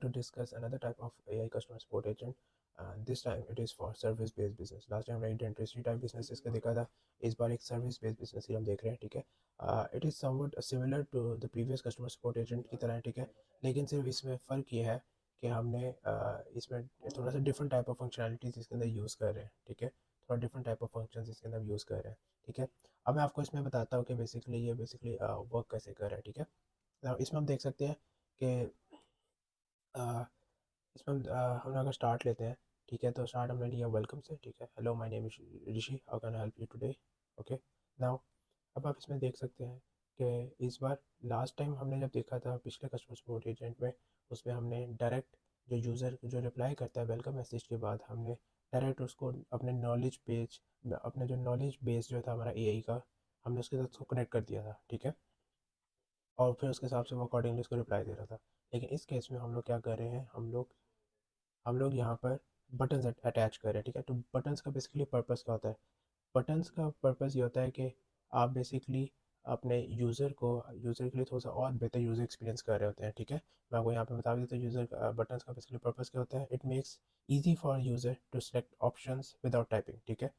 to discuss another type of AI customer support agent. This time it is for service based business. Last time हमने industry type businesses का देखा था, इस बार एक service based business ही हम देख रहे हैं। ठीक है, it is something similar to the previous customer support agent की तरह। ठीक है, लेकिन सिर्फ इसमें फ़र्क ये है कि हमने इसमें थोड़ा सा डिफरेंट टाइप ऑफ फंक्शनैलिटीज़ इसके अंदर यूज़ कर रहे हैं। ठीक है, थोड़ा डिफरेंट टाइप ऑफ फंक्शन इसके अंदर यूज़ कर रहे हैं। ठीक है, अब मैं आपको इसमें बताता हूँ कि बेसिकली वर्क कैसे कर रहा है। ठीक है, इसमें हम देख सकते हैं कि इसमें हम अगर स्टार्ट लेते हैं। ठीक है, तो स्टार्ट हमने लिया वेलकम से। ठीक है, hello my name is Rishi, how can I help you today. Okay, now अब आप इसमें देख सकते हैं कि इस बार लास्ट टाइम हमने जब देखा था पिछले कस्टमर सपोर्ट एजेंट में, उसमें हमने डायरेक्ट जो यूज़र जो रिप्लाई करता है वेलकम मैसेज के बाद, हमने डायरेक्ट उसको अपने जो नॉलेज बेस जो था हमारा एआई का, हमने उसके साथ उसको कनेक्ट कर दिया था। ठीक है, और फिर उसके हिसाब से वो अकॉर्डिंगली उसको रिप्लाई दे रहा था। लेकिन इस केस में हम लोग क्या कर रहे हैं, हम लोग यहाँ पर बटन्स अटैच कर रहे हैं। ठीक है, तो बटन्स का बेसिकली पर्पस क्या होता है? बटन्स का पर्पस ये होता है कि आप बेसिकली अपने यूज़र के लिए थोड़ा सा और बेहतर यूज़र एक्सपीरियंस कर रहे होते हैं। ठीक है, मैं आपको यहाँ पे बता देता हूँ यूज़र बटन्स का बेसिकली पर्पस क्या होता है। It makes easy for user to select options without typing. ठीक है,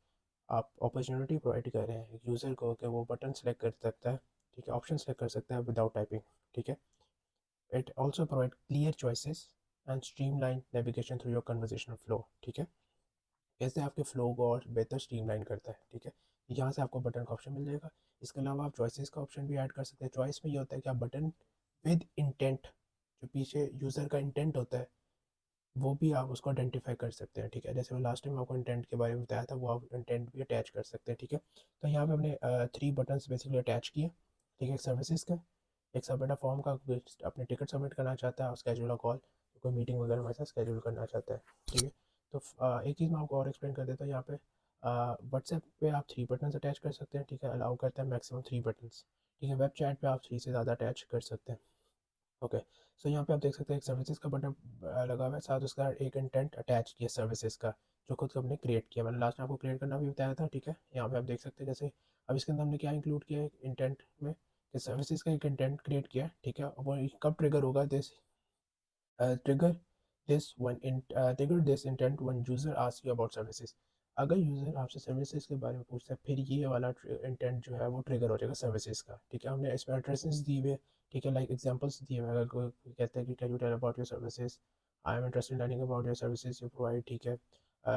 आप अपॉर्चुनिटी प्रोवाइड कर रहे हैं यूज़र को कि वो बटन सेलेक्ट कर सकता है। ठीक है, ऑप्शन सेलेक्ट कर सकता है विदाउट टाइपिंग। ठीक है, it also provide clear choices and streamline navigation through your conversational flow. ठीक है, कैसे आपके फ्लो को और बेहतर स्ट्रीमलाइन करता है। ठीक है, यहाँ से आपको बटन का ऑप्शन मिल जाएगा। इसके अलावा आप चॉइसेस का ऑप्शन भी ऐड कर सकते हैं। चॉइस में ये होता है कि आप बटन विद इंटेंट, जो पीछे यूज़र का इंटेंट होता है, वो भी आप उसको आइडेंटिफाई कर सकते हैं। ठीक है, जैसे मैं लास्ट टाइम आपको इंटेंट के बारे में बताया था, वो आप इंटेंट भी अटैच कर सकते हैं। ठीक है, तो यहाँ पे हमने 3 बटन्स बेसिकली अटैच किए। ठीक है, एक सर्विसेज का, एक सबमिट फॉर्म का, अपने टिकट सबमिट करना चाहता है, और स्केड्यूल कॉल, कोई मीटिंग वगैरह हमारे साथ स्केड्यूल करना चाहता है। ठीक है, तो एक चीज़ मैं आपको और एक्सप्लेन कर देता हूँ यहाँ पे। व्हाट्सएप पे आप 3 बटन्स अटैच कर सकते हैं। ठीक है, अलाउ करता है मैक्सिमम 3 बटन्स। ठीक है, वेब चैट पे आप 3 से ज़्यादा अटैच कर सकते हैं। ओके, सो यहाँ पे आप देख सकते हैं एक सर्विसेज का बटन लगा हुआ है, साथ उसका एक इंटेंट अटैच किया सर्विसेज का, जो खुद हमने क्रिएट किया। मैंने लास्ट में आपको क्रिएट करना भी बताया था। ठीक है, यहाँ पे आप देख सकते हैं जैसे अब इसके अंदर हमने क्या इंक्लूड किया है इंटेंट में, कि सर्विसेज का एक इंटेंट क्रिएट किया है। ठीक है, वो कब ट्रिगर होगा, this trigger trigger this intent when user ask you about services. अगर यूज़र आपसे सर्विसेज के बारे में पूछता है, फिर ये वाला इंटेंट जो है वो ट्रिगर हो जाएगा सर्विसेज का। ठीक है, हमने इसमें एड्रेसेस दिए हुए। ठीक है, लाइक एग्जांपल्स दिए हुए, अगर कोई कहता है कि can you tell about your services, I am interested in learning about your services you provide. ठीक है,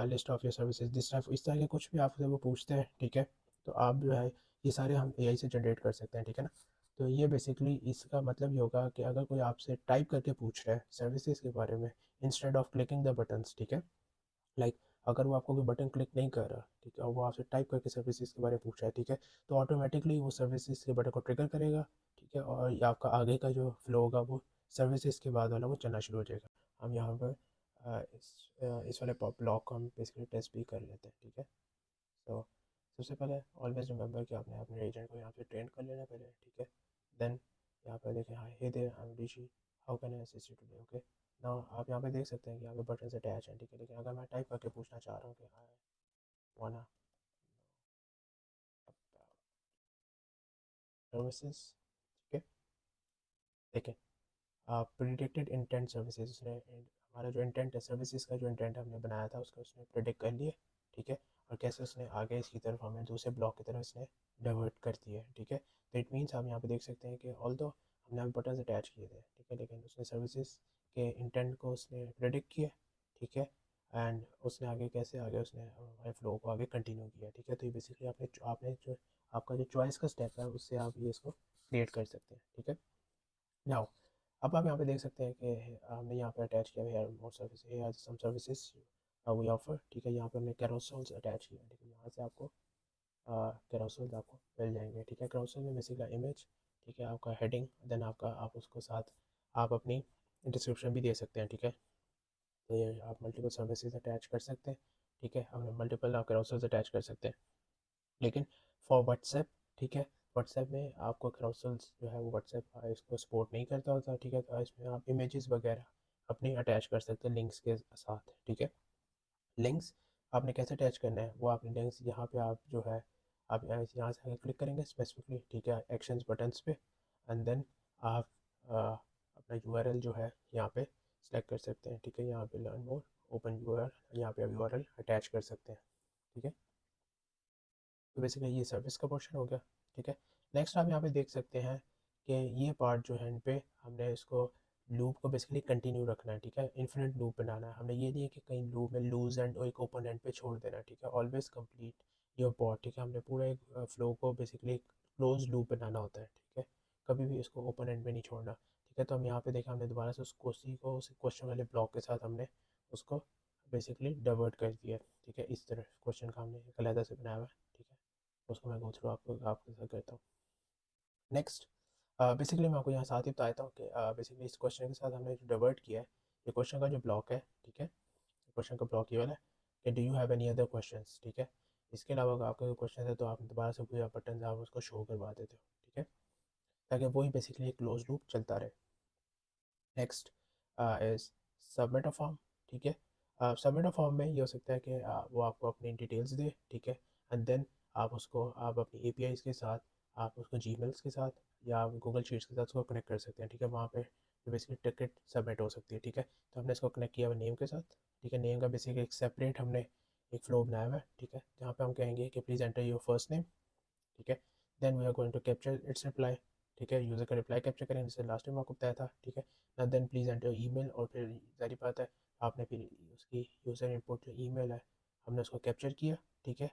list of your services this type, इस तरह के कुछ भी आपसे वो पूछते हैं। ठीक है, तो आप जो है ये सारे हम एआई से जनरेट कर सकते हैं। ठीक है ना, तो ये बेसिकली इसका मतलब ये होगा कि अगर कोई आपसे टाइप करके पूछ रहा है सर्विसेज के बारे में, instead of clicking the buttons. ठीक है, लाइक अगर वो आपको कोई बटन क्लिक नहीं कर रहा, ठीक है, और वो आपसे टाइप करके सर्विसेज के बारे में पूछ रहा है, ठीक है, तो ऑटोमेटिकली वो सर्विसेज के बटन को ट्रिगर करेगा। ठीक है, और ये आपका आगे का जो फ्लो होगा वो सर्विसेज के बाद वाला वो चलना शुरू हो जाएगा। हम यहाँ पर इस वाले ब्लॉक को हम बेसिकली टेस्ट भी कर लेते हैं। ठीक है, तो सबसे पहले ऑलवेज रिमेंबर कि आपने अपने एजेंट को यहाँ पे ट्रेन कर लेना पहले। ठीक है, देन यहाँ पर देखें, hi hey there I am Rishi, how can I assist you today. Okay, now आप यहाँ पे देख सकते हैं कि यहाँ पे बटन अटैच हैं। ठीक है, लेकिन अगर मैं टाइप करके पूछना चाह रहा हूँ कि आई वाना सर्विसेज। ठीक है, देखें, प्रिडिक्टेड इंटेंट सर्विसेज, उसने हमारा जो इंटेंट है सर्विसेज का, जो इंटेंट हमने बनाया था उसका उसने प्रिडिक्ट कर लिया। ठीक है, और कैसे उसने आगे इसकी तरफ हमें दूसरे ब्लॉक की तरफ इसने डाइवर्ट कर दिया है। ठीक है, तो इट मीन्स आप यहाँ पे देख सकते हैं कि ऑल्दो हमने अभी बटन अटैच किए थे, ठीक है, लेकिन उसने सर्विसेज के इंटेंट को उसने प्रिडिक्ट किया। ठीक है, एंड उसने आगे कैसे आगे उसने हमारे फ्लो को आगे कंटिन्यू किया। ठीक है, तो ये बेसिकली आपने जो आपका जो चॉइस का स्टेप है उससे आप ये इसको क्रिएट कर सकते हैं। ठीक है, नाउ अब आप यहाँ पे देख सकते हैं कि हमने यहाँ पे अटैच किया है मोर सर्विस, ये आज सम सर्विसेज वी ऑफर। ठीक है, यहाँ पे हमने कैरोसेल्स अटैच किया है। ठीक है, यहाँ से आपको कैरोसेल्स आपको मिल जाएंगे। ठीक है, कैरोसेल में बेसिकली इमेज, ठीक है, आपका हेडिंग, देन आपका आप उसको साथ आप अपनी डिस्क्रिप्शन भी दे सकते हैं। ठीक है, तो ये आप मल्टीपल सर्विसेज अटैच कर सकते हैं। ठीक है, हमने मल्टीपल आप कैरोसेल्स अटैच कर सकते हैं, लेकिन फॉर व्हाट्सएप, ठीक है, व्हाट्सएप में आपको कैरोसेल्स जो है वो व्हाट्सएप इसको सपोर्ट नहीं करता होता। ठीक है, तो इसमें आप इमेजेस वगैरह अपनी अटैच कर सकते हैं लिंक्स के साथ। ठीक है, लिंक्स आपने कैसे अटैच करना है, वो आपने लिंक्स यहाँ पे आप जो है आप यहाँ से आगे क्लिक करेंगे स्पेसिफिकली। ठीक है, एक्शंस बटन्स पे, एंड देन आप अपना यूआरएल जो है यहाँ पे सेलेक्ट कर सकते हैं, ठीक है। यहाँ पे लर्न मोर, ओपन यूआरएल, यहाँ पे यूआरएल अटैच कर सकते हैं, ठीक है। तो बेसिकली ये सर्विस का पोर्शन हो गया, ठीक है। नेक्स्ट आप यहाँ पे देख सकते हैं कि ये पार्ट जो है इन पे हमने इसको लूप को बेसिकली कंटिन्यू रखना है, ठीक है। इन्फिनिट लूप बनाना है हमने, ये नहीं है कि कहीं लूप में लूज एंड और एक ओपन एंड पे छोड़ देना है, ठीक है। ऑलवेज कंप्लीट योर पार्ट, ठीक है। हमने पूरा एक फ्लो को बेसिकली क्लोज लूप बनाना होता है, ठीक है। कभी भी इसको ओपन एंड पे नहीं छोड़ना, ठीक है। तो हम यहाँ पे देखें, हमने दोबारा से उस क्वेश्चन वाले ब्लॉक के साथ हमने उसको बेसिकली डाइवर्ट कर दिया, ठीक है। इस तरह क्वेश्चन का हमने एक अलग से बनाया हुआ है, ठीक है। उसको मैं गो थ्रू आपके साथ करता हूँ। नेक्स्ट बेसिकली मैं आपको यहाँ साथ ही बताता हूँ कि बेसिकली इस क्वेश्चन के साथ हमने जो डाइवर्ट किया है, ये क्वेश्चन का जो ब्लॉक है, ठीक है। क्वेश्चन का ब्लॉक ये वाला है कि do you have any other questions, ठीक है। इसके अलावा अगर आपका कोई क्वेश्चन है तो आप दोबारा से पूरा बटन आप उसको शो करवा देते हो, ठीक है, ताकि वही बेसिकली एक क्लोज लूप चलता रहे। Next is submit a form, ठीक है। सबमिट अ फॉर्म में ये हो सकता है कि वो आपको अपनी डिटेल्स दे, ठीक है। एंड देन आप अपनी एपीआईज के साथ, आप उसको जीमेल्स के साथ या गूगल शीट्स के साथ उसको कनेक्ट कर सकते हैं, ठीक है। वहाँ पे बेसिकली टिकट सबमिट हो सकती है, ठीक है। तो हमने इसको कनेक्ट किया हुआ नेम के साथ, ठीक है। नेम का बेसिकली एक सेपरेट हमने एक फ्लो बनाया हुआ है, ठीक है, जहाँ पे हम कहेंगे कि please enter your first name, ठीक है। Then we are going to capture its reply, ठीक है। यूज़र का रिप्लाई कैप्चर करेंगे, जैसे लास्ट टाइम आपको बताया था, ठीक है ना। देन प्लीज़ एंटर ईमेल, और फिर जारी बात है आपने फिर उसकी यूज़र इनपुट जो ईमेल है हमने उसको कैप्चर किया, ठीक है।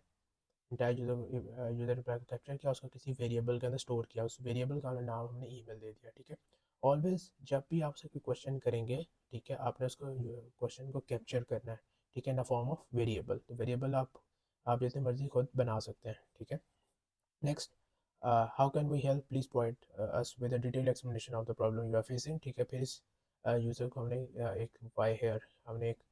इंटायर यूज़र रिप्लाई को कैप्चर किया, उसको किसी वेरिएबल के अंदर स्टोर किया, उस वेरिएबल का नाम हमने ईमेल दे दिया, ठीक है। ऑलवेज जब भी आपसे कोई क्वेश्चन करेंगे, ठीक है, आपने उसको क्वेश्चन को कैप्चर करना है, ठीक है, in the form of variable. तो वेरिएबल आप जितनी मर्जी खुद बना सकते हैं, ठीक है। Next, how can we help, please provide us with a detail explanation of the problem you are facing, ठीक है। फिर इस यूज़र को हमने एक वाई हेयर हमने एक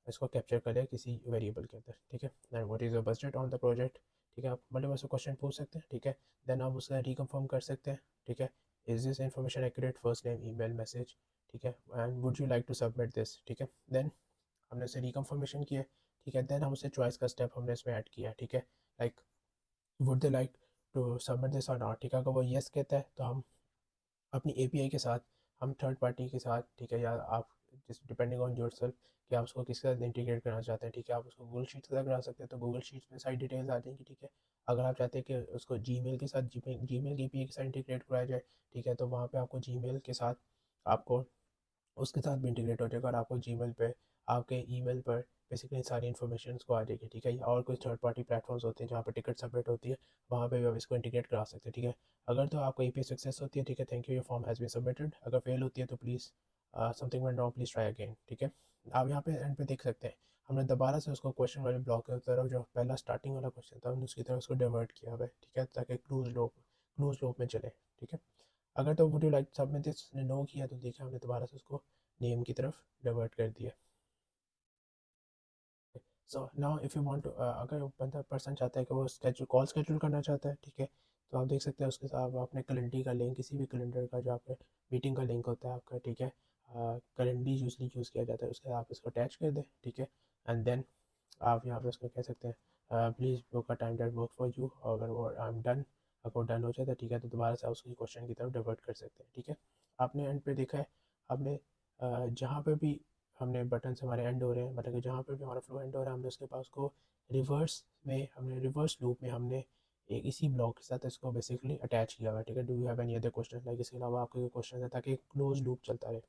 इसको कैप्चर कर लिया किसी वेरिएबल के अंदर, ठीक है। Then what is your budget on the project, ठीक है। आप मतलब ऐसे क्वेश्चन पूछ सकते हैं, ठीक है। देन आप उसका रिकन्फर्म कर सकते हैं, ठीक है। Is this information accurate, first name, email, message, ठीक है, and would you like to submit this, ठीक है। देन हमने उसे रिकन्फर्मेशन किया, ठीक है। देन हम उसे चॉइस का स्टेप हमने इसमें ऐड किया, ठीक है। Like would they like to submit this और नॉट, ठीक है। अगर वो येस कहता है तो हम अपनी एपीआई के साथ, हम थर्ड पार्टी के साथ, ठीक है, या आप जिस डिपेंडिंग ऑन योर सेल्फ कि आप उसको किसके साथ इंटीग्रेट करना चाहते हैं, ठीक है। आप उसको गूगल शीट्स के साथ करा सकते हैं, तो गूगल शीट्स में सारी डिटेल्स आ जाएंगी, ठीक है। अगर आप चाहते हैं कि उसको जीमेल के साथ, जीमेल की एपीआई के साथ इंटीग्रेट कराया जाए, ठीक है, तो वहाँ पे आपको जीमेल के साथ आपको उसके साथ भी इंटीग्रेट हो जाएगा, और आपको जीमेल पे आपके ईमेल पर बेसिकली सारी इन्फॉर्मेशन को आ जाएगी, ठीक है। और कुछ थर्ड पार्टी प्लेटफॉर्म्स होते हैं जहाँ पर टिकट सबमिट होती है, वहाँ पे भी आप इसको इंटीग्रेट करा सकते हैं, ठीक है। अगर तो आपको एपीआई सक्सेस होती है, ठीक है, thank you, your form has been submitted. अगर फेल होती है तो please something went wrong, please try again, ठीक है। आप यहाँ पे एंड पे देख सकते हैं हमने दोबारा से उसको क्वेश्चन वाले ब्लॉक की तरफ, जो पहला स्टार्टिंग वाला क्वेश्चन था, हमने उसकी तरफ उसको डाइवर्ट किया हुआ है, ठीक है, ताकि क्लूज लूप में चले, ठीक है। अगर तो would you like submit this no किया तो देखिए हमने दोबारा से उसको नेम की तरफ डाइवर्ट कर दिया। So now if you want to, अगर बंदा पर्सन चाहता है कि वो कॉल स्केड्यूल करना चाहता है, ठीक है, तो आप देख सकते हैं उसके साथ आप अपने कैलेंडर का लिंक, किसी भी कैलेंडर का जो आपके मीटिंग का लिंक होता है आपका, ठीक है, कैलेंडर यूजली यूज़ किया जाता है, उसके आप इसको अटैच कर दें, ठीक है। एंड देन आप यहाँ पे उसको कह सकते हैं please book a time that work for you, अगर वो आई एम डन, अगर वो डन हो जाता है, ठीक है, तो दोबारा से आप उसकी क्वेश्चन की तरफ डाइवर्ट कर सकते हैं, ठीक है। आपने एंड पे देखा है, आपने जहाँ पे भी हमने बटन से हमारे एंड हो रहे हैं, मतलब कि जहाँ पे भी हमारा फ्लो एंड हो रहा है, हमने उसके पास को रिवर्स लूप में हमने एक इसी ब्लॉक के साथ इसको बेसिकली अटैच किया हुआ है, ठीक है। Do you have any other question, like इसके अलावा आपके क्वेश्चन है, ताकि क्लोज लूप चलता रहे,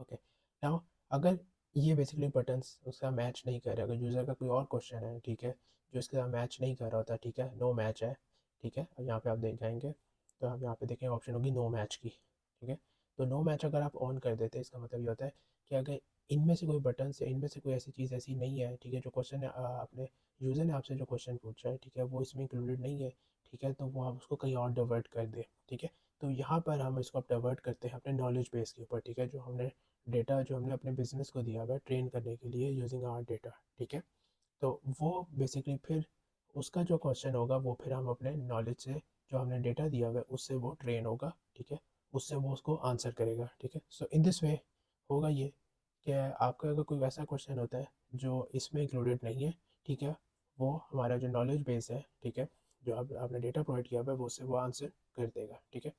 ओके। नाउ अगर ये बेसिकली बटन्स उसका मैच नहीं कर रहा, अगर यूज़र का कोई और क्वेश्चन है, ठीक है, जो इसके साथ मैच नहीं कर रहा होता, ठीक है, नो मैच है, ठीक है, और यहाँ पे आप देख जाएंगे तो हम यहाँ पे देखेंगे ऑप्शन होगी नो मैच की, ठीक है। तो नो मैच अगर आप ऑन कर देते हैं, इसका मतलब ये होता है कि अगर इनमें से कोई बटन या इनमें से कोई ऐसी चीज़ ऐसी नहीं है, ठीक है, जो क्वेश्चन आपने यूज़र ने आपसे जो क्वेश्चन पूछा है, ठीक है, वो इसमें इंक्लूडेड नहीं है, ठीक है, तो वो आप उसको कहीं और डाइवर्ट कर दे, ठीक है। तो यहाँ पर हम इसको अब डाइवर्ट करते हैं अपने नॉलेज बेस के ऊपर, ठीक है, जो हमने अपने बिजनेस को दिया हुआ है ट्रेन करने के लिए यूजिंग आवर डेटा, ठीक है। तो वो बेसिकली फिर उसका जो क्वेश्चन होगा वो फिर हम अपने नॉलेज से, जो हमने डेटा दिया हुआ है उससे वो ट्रेन होगा, ठीक है, उससे वो उसको आंसर करेगा, ठीक है। सो इन दिस वे होगा ये कि आपका अगर कोई वैसा क्वेश्चन होता है जो इसमें इंक्लूडेड नहीं है, ठीक है, वो हमारा जो नॉलेज बेस है, ठीक है, जो आपने डेटा प्रोवाइड किया हुआ है वो उससे वो आंसर कर देगा, ठीक है।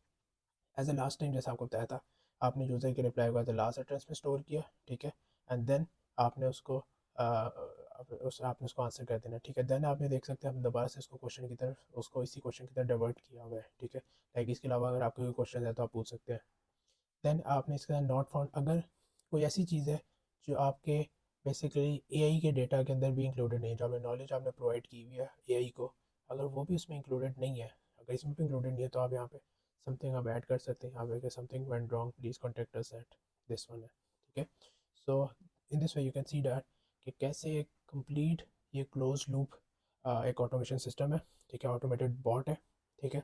एज ए लास्ट टाइम जैसा आपको बताया था, आपने यूज़र के रिप्लाई को द लास्ट एड्रेस में स्टोर किया, ठीक है, एंड देन आपने उसको आपने उसको आंसर कर देना, ठीक है। देन आपने देख सकते हैं हम दोबारा से इसको क्वेश्चन की तरफ उसको इसी क्वेश्चन की तरफ डाइवर्ट किया हुआ है, ठीक है। लाइक इसके अलावा अगर आपके कोई क्वेश्चन है तो आप पूछ सकते हैं। देन आपने इसके अंदर नॉट फाउंड, अगर कोई ऐसी चीज़ है जो आपके बेसिकली एआई के डेटा के अंदर भी इंक्लूडेड नहीं है, जो आपने नॉलेज आपने प्रोवाइड की हुई है एआई को, अगर वो भी उसमें इंक्लूडेड नहीं है, अगर इसमें भी इंक्लूडेड नहीं है तो आप यहाँ पे समथिंग आप ऐड कर सकते हैं। आप something went wrong please contact us at this one है, ठीक है। So in this way you can see that कि कैसे एक कंप्लीट ये क्लोज लूप एक ऑटोमेशन सिस्टम है, ठीक है, ऑटोमेटेड बॉट है, ठीक है,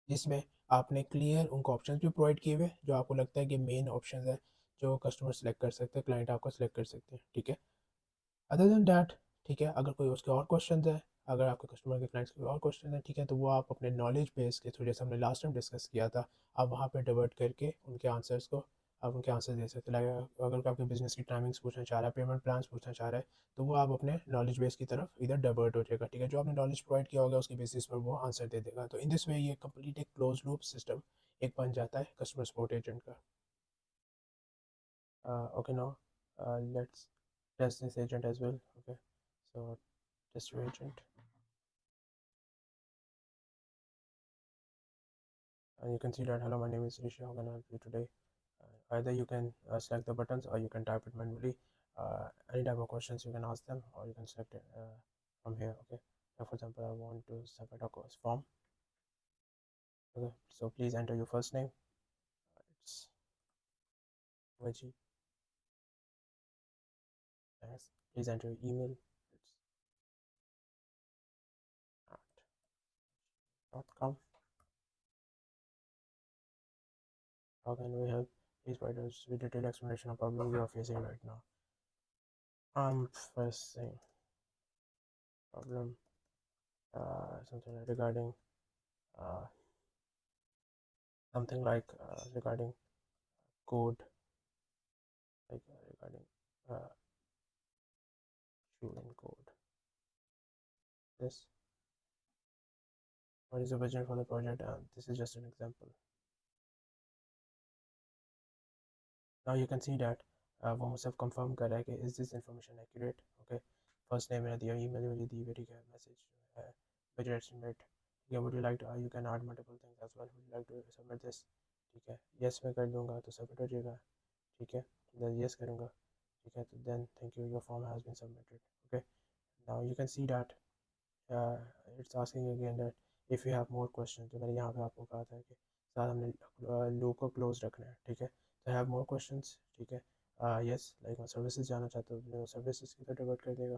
जिसमें आपने क्लियर उनको ऑप्शंस भी प्रोवाइड किए हुए जो आपको लगता है कि मेन ऑप्शंस है जो कस्टमर सेलेक्ट कर सकते हैं, क्लाइंट आपका सेलेक्ट कर सकते हैं, ठीक है। अदर देन डैट, ठीक है, अगर कोई उसके और क्वेश्चन है, अगर आपके कस्टमर के क्लाइंट्स के और क्वेश्चन है, ठीक है, तो वो आप अपने नॉलेज बेस के थ्रू, जैसे हमने लास्ट टाइम डिस्कस किया था, आप वहाँ पे डिवर्ट करके उनके आंसर्स को आप उनके आंसर दे सकते हैं। लाइक अगर कोई आपके बिजनेस की टाइमिंग्स पूछना चाह रहा है, पेमेंट प्लान्स पूछना चाह रहा है, तो वो आप अपने नॉलेज बेस की तरफ इधर डाइवर्ट हो जाएगा, ठीक है। जो आपने नॉलेज प्रोवाइड किया होगा उसके बेसिस पर वो आंसर दे देगा। तो इन दिस वे ये कंप्लीट एक क्लोज लूप सिस्टम एक बन जाता है कस्टमर सपोर्ट एजेंट का। Okay now let's test this agent as well, okay. So test your agent, and you can see that hello, my name is Rishi, how can I help you today? Either you can select the buttons or you can type it manually. Any type of questions you can ask them or you can select it from here, okay. Now for example I want to submit a course form, okay, so please enter your first name, it's Vaji. Yes, please enter your email, it's .com. How can we help? Please provide us with detailed explanation of problem you are facing right now. I'm facing problem something regarding uh, something like regarding code, like regarding uh, student code. This, what is the budget for the project? This is just an example. Now you can see that वो मुझसे confirm कर रहा है कि is this information accurate, okay. First name मैंने दिया, email मुझे दी हुई, ठीक है, मैसेज है, बजट एस्टिमेट, ठीक है, would you like to, you can add multiple things as well, would you like to submit this, ठीक है, यस मैं कर दूंगा तो सबमिट हो जाएगा, ठीक है, देन यस करूँगा, ठीक है, तो then thank you, your form has been submitted, okay. Now you can see that it's asking again that if you have more question, तो मैंने यहाँ पे आपको कहा था कि साथ हमने लूप को क्लोज रखना है, ठीक है, तो हैव मोर क्वेश्चंस, ठीक है, यस लाइक मैं सर्विसेज जाना चाहता हूँ तो सर्विसेज की तरफ डिवर्ट कर देगा,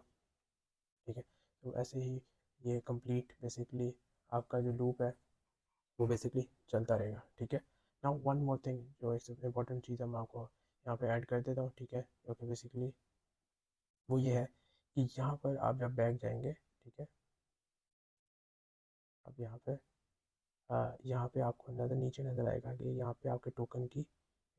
ठीक है। तो ऐसे ही ये कंप्लीट बेसिकली आपका जो लूप है वो बेसिकली चलता रहेगा, ठीक है। नाउ वन मोर थिंग जो एक इंपॉर्टेंट चीज़ है मैं आपको यहाँ पे ऐड कर देता हूँ, ठीक है, क्योंकि बेसिकली वो ये है कि यहाँ पर आप जब बैक जाएंगे, ठीक है, अब यहाँ पे आपको नज़र नीचे नज़र आएगा कि यहाँ पे आपके टोकन की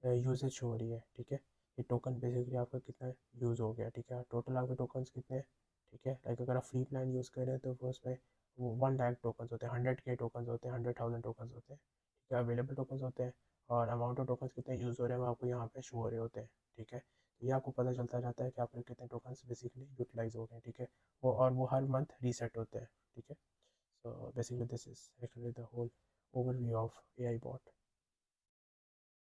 यूजेज हो रही है, ठीक है। ये टोकन बेसिकली आपका कितना यूज़ हो गया, ठीक है, टोटल आपके टोकन्स कितने हैं, ठीक है। लाइक अगर आप फ्री प्लान यूज़ कर रहे हैं तो वो उसमें 1 लाख टोकन्स होते हैं, 100K टोकन्स होते हैं, 100,000 टोकन्स होते हैं, ठीक है, अवेलेबल टोकन्स होते हैं, और अमाउंट ऑफ टोकन्स कितने यूज़ हो रहे हैं वो आपको यहाँ पे शो हो रहे होते हैं, ठीक है। तो ये आपको पता चलता जाता है कि आपके कितने टोकन्स बेसिकली यूटिलाइज हो गए, ठीक है, वो हर मंथ रीसेट होते हैं, ठीक है। So basically this is actually the whole overview of AI bot.